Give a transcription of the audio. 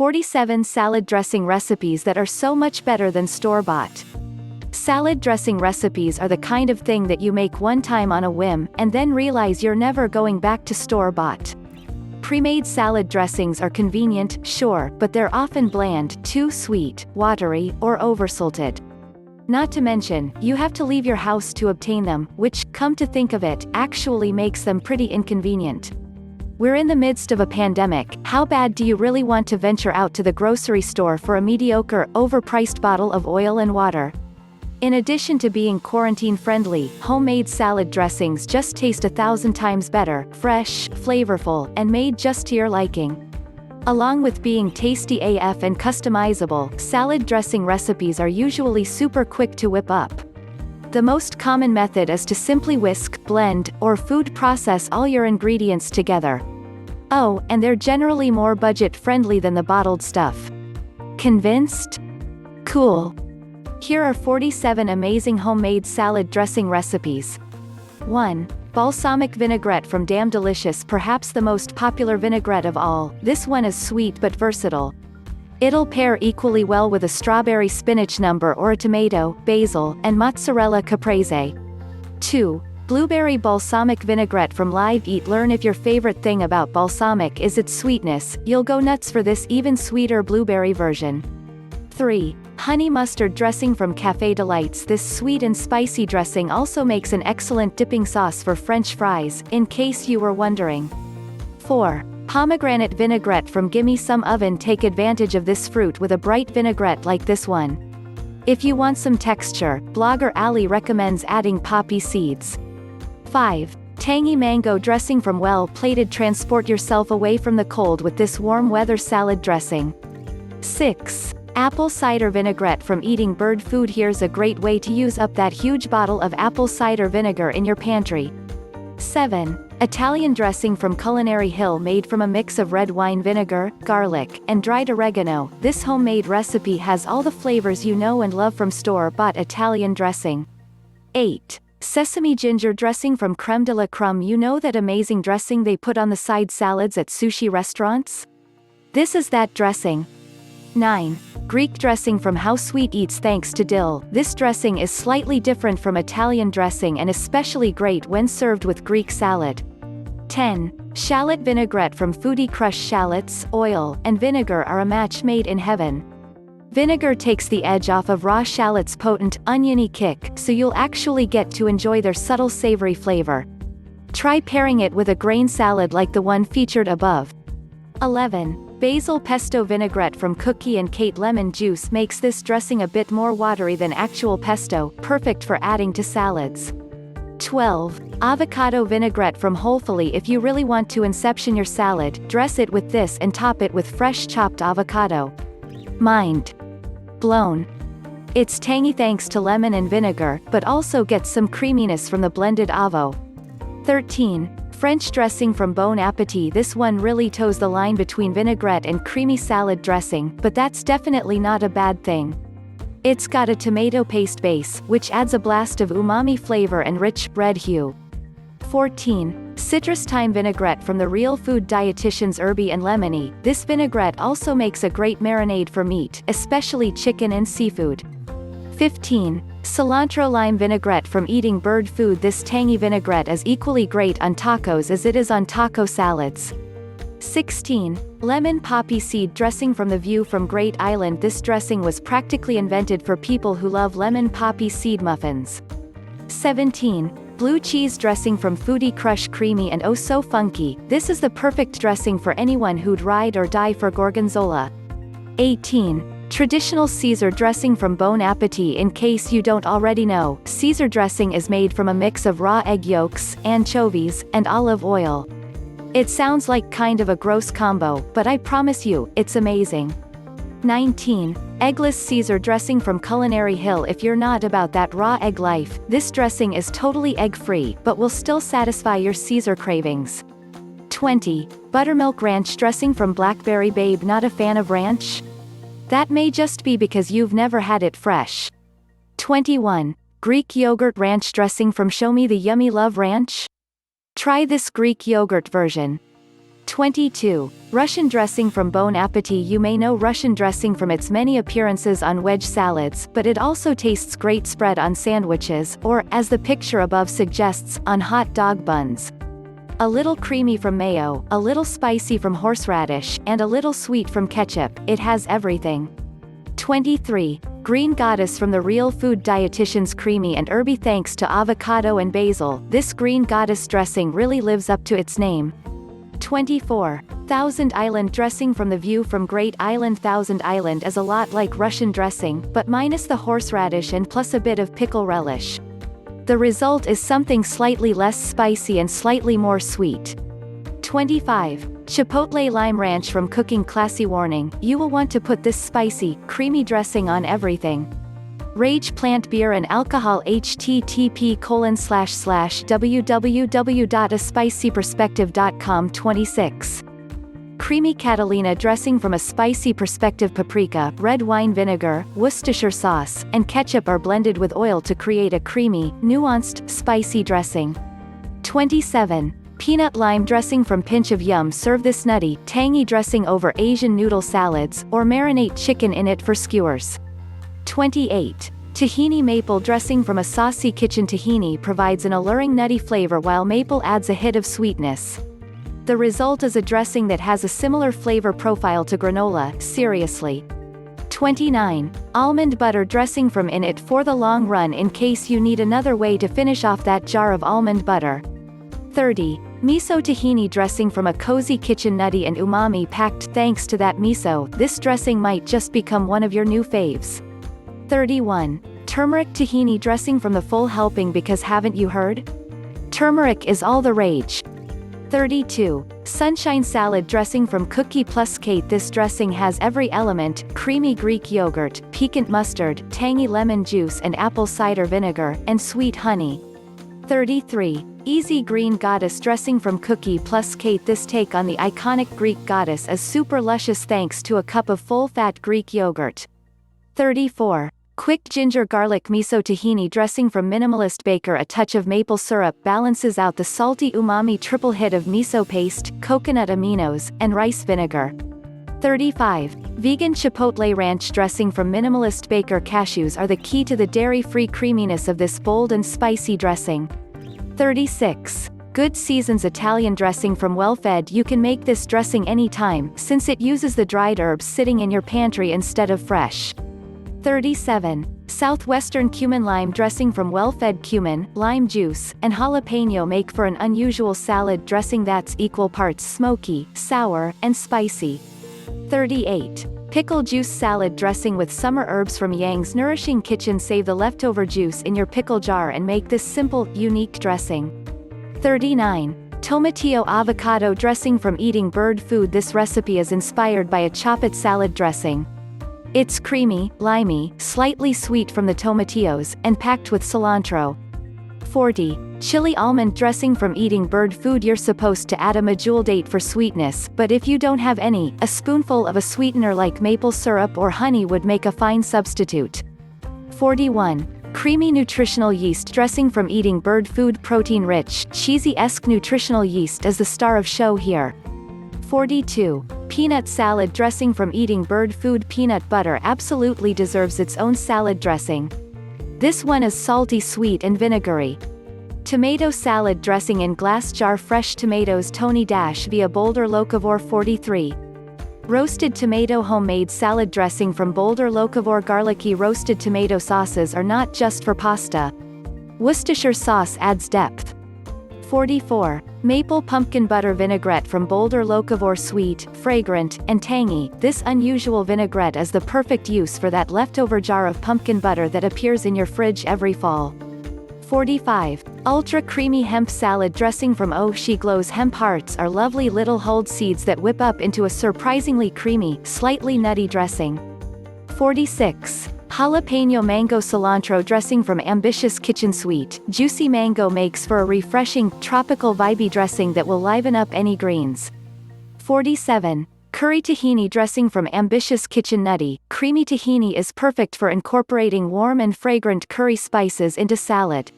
47 salad dressing recipes that are so much better than store-bought. Salad dressing recipes are the kind of thing that you make one time on a whim, and then realize you're never going back to store-bought. Pre-made salad dressings are convenient, sure, but they're often bland, too sweet, watery, or oversalted. Not to mention, you have to leave your house to obtain them, which, come to think of it, actually makes them pretty inconvenient. We're in the midst of a pandemic. How bad do you really want to venture out to the grocery store for a mediocre, overpriced bottle of oil and water? In addition to being quarantine-friendly, homemade salad dressings just taste 1,000 times better, fresh, flavorful, and made just to your liking. Along with being tasty AF and customizable, salad dressing recipes are usually super quick to whip up. The most common method is to simply whisk, blend, or food process all your ingredients together. Oh, and they're generally more budget-friendly than the bottled stuff. Convinced? Cool. Here are 47 amazing homemade salad dressing recipes. 1. Balsamic vinaigrette from Damn Delicious, perhaps the most popular vinaigrette of all. This one is sweet but versatile. It'll pair equally well with a strawberry spinach number or a tomato, basil, and mozzarella caprese. 2. Blueberry balsamic vinaigrette from Live Eat. Learn if your favorite thing about balsamic is its sweetness, you'll go nuts for this even sweeter blueberry version. 3. Honey mustard dressing from Café Delights. This sweet and spicy dressing also makes an excellent dipping sauce for French fries, in case you were wondering. 4. Pomegranate vinaigrette from Gimme Some Oven. Take advantage of this fruit with a bright vinaigrette like this one. If you want some texture, blogger Ali recommends adding poppy seeds. 5. Tangy mango dressing from Well Plated. Transport yourself away from the cold with this warm weather salad dressing. 6. Apple cider vinaigrette from Eating Bird Food. Here's a great way to use up that huge bottle of apple cider vinegar in your pantry. 7. Italian dressing from Culinary Hill, made from a mix of red wine vinegar, garlic, and dried oregano. This homemade recipe has all the flavors you know and love from store-bought Italian dressing. 8. Sesame ginger dressing from Creme de la Creme. You know that amazing dressing they put on the side salads at sushi restaurants? This is that dressing. 9. Greek dressing from How Sweet Eats. Thanks to dill, this dressing is slightly different from Italian dressing and especially great when served with Greek salad. 10. Shallot vinaigrette from Foodie Crush. Shallots, oil, and vinegar are a match made in heaven. Vinegar takes the edge off of raw shallots' potent, oniony kick, so you'll actually get to enjoy their subtle savory flavor. Try pairing it with a grain salad like the one featured above. 11. Basil pesto vinaigrette from Cookie and Kate. Lemon juice makes this dressing a bit more watery than actual pesto, perfect for adding to salads. 12. Avocado vinaigrette from Wholefully. If you really want to inception your salad, dress it with this and top it with fresh chopped avocado. Mind blown. It's tangy thanks to lemon and vinegar, but also gets some creaminess from the blended avo. 13. French dressing from Bon Appetit. This one really toes the line between vinaigrette and creamy salad dressing, but that's definitely not a bad thing. It's got a tomato paste base, which adds a blast of umami flavor and rich, red hue. 14. Citrus thyme vinaigrette from the Real Food Dietitians. Herby and lemony. This vinaigrette also makes a great marinade for meat, especially chicken and seafood. 15. Cilantro lime vinaigrette from Eating Bird Food. This tangy vinaigrette is equally great on tacos as it is on taco salads. 16. Lemon poppy seed dressing from The View from Great Island. This dressing was practically invented for people who love lemon poppy seed muffins. 17. Blue cheese dressing from Foodie Crush. Creamy and oh so funky, this is the perfect dressing for anyone who'd ride or die for gorgonzola. 18. Traditional Caesar dressing from Bon Appetit. In case you don't already know, Caesar dressing is made from a mix of raw egg yolks, anchovies, and olive oil. It sounds like kind of a gross combo, but I promise you, it's amazing. 19. Eggless Caesar dressing from Culinary Hill. If you're not about that raw egg life, this dressing is totally egg-free, but will still satisfy your Caesar cravings. 20. Buttermilk Ranch dressing from Blackberry Babe. Not a fan of ranch? That may just be because you've never had it fresh. 21. Greek yogurt ranch dressing from Show Me the Yummy Love Ranch? Try this Greek yogurt version. 22. Russian dressing from Bon Appetit. You may know Russian dressing from its many appearances on wedge salads, but it also tastes great spread on sandwiches, or, as the picture above suggests, on hot dog buns. A little creamy from mayo, a little spicy from horseradish, and a little sweet from ketchup. It has everything. 23. Green Goddess from the Real Food Dietitian's creamy and herby thanks to avocado and basil. This Green Goddess dressing really lives up to its name. 24. Thousand Island dressing from The View from Great Island. Thousand Island is a lot like Russian dressing, but minus the horseradish and plus a bit of pickle relish. The result is something slightly less spicy and slightly more sweet. 25. Chipotle Lime Ranch from Cooking Classy. Warning, you will want to put this spicy, creamy dressing on everything. Rage Plant Beer and Alcohol. http://www.aspicyperspective.com. 26. Creamy Catalina dressing from A Spicy Perspective. Paprika, red wine vinegar, Worcestershire sauce, and ketchup are blended with oil to create a creamy, nuanced, spicy dressing. 27. Peanut Lime dressing from Pinch of Yum. Serve this nutty, tangy dressing over Asian noodle salads, or marinate chicken in it for skewers. 28. Tahini Maple dressing from A Saucy Kitchen. Tahini provides an alluring nutty flavor while maple adds a hit of sweetness. The result is a dressing that has a similar flavor profile to granola. Seriously. 29. Almond Butter dressing from In It for the Long Run. In case you need another way to finish off that jar of almond butter. 30. Miso Tahini dressing from A Cozy Kitchen. Nutty and umami packed thanks to that miso. This dressing might just become one of your new faves. 31. Turmeric-Tahini dressing from The Full Helping. Because haven't you heard? Turmeric is all the rage. 32. Sunshine Salad dressing from Cookie Plus Kate. This dressing has every element: creamy Greek yogurt, piquant mustard, tangy lemon juice and apple cider vinegar, and sweet honey. 33. Easy Green Goddess dressing from Cookie Plus Kate. This take on the iconic Greek goddess is super luscious thanks to a cup of full-fat Greek yogurt. 34. Quick Ginger Garlic Miso Tahini dressing from Minimalist Baker. A touch of maple syrup balances out the salty umami triple hit of miso paste, coconut aminos, and rice vinegar. 35. Vegan Chipotle Ranch dressing from Minimalist Baker. Cashews are the key to the dairy-free creaminess of this bold and spicy dressing. 36. Good Seasons Italian dressing from Well-Fed. You can make this dressing anytime, since it uses the dried herbs sitting in your pantry instead of fresh. 37. Southwestern Cumin Lime dressing from Well-Fed. Cumin, lime juice, and jalapeno make for an unusual salad dressing that's equal parts smoky, sour, and spicy. 38. Pickle Juice Salad dressing with summer herbs from Yang's Nourishing Kitchen. Save the leftover juice in your pickle jar and make this simple, unique dressing. 39. Tomatillo Avocado dressing from Eating Bird Food. This recipe is inspired by a chopped salad dressing. It's creamy, limey, slightly sweet from the tomatillos, and packed with cilantro. 40. Chili Almond dressing from Eating Bird Food. You're supposed to add a medjool date for sweetness, but if you don't have any, a spoonful of a sweetener like maple syrup or honey would make a fine substitute. 41. Creamy Nutritional Yeast dressing from Eating Bird Food. Protein-rich, cheesy-esque nutritional yeast is the star of show here. 42. Peanut Salad dressing from Eating Bird Food. Peanut butter absolutely deserves its own salad dressing. This one is salty, sweet and vinegary. Tomato Salad dressing in glass jar. Fresh tomatoes. Tony Dash via Boulder Locavore. 43. Roasted Tomato Homemade Salad dressing from Boulder Locavore. Garlicky roasted tomato sauces are not just for pasta. Worcestershire sauce adds depth. 44. Maple Pumpkin Butter Vinaigrette from Boulder Locavore. Sweet, fragrant, and tangy, this unusual vinaigrette is the perfect use for that leftover jar of pumpkin butter that appears in your fridge every fall. 45. Ultra Creamy Hemp Salad dressing from Oh She Glows. Hemp hearts are lovely little hulled seeds that whip up into a surprisingly creamy, slightly nutty dressing. 46. Jalapeno Mango Cilantro dressing from Ambitious Kitchen. Sweet, juicy mango makes for a refreshing, tropical vibey dressing that will liven up any greens. 47. Curry Tahini dressing from Ambitious Kitchen. Nutty, creamy tahini is perfect for incorporating warm and fragrant curry spices into salad.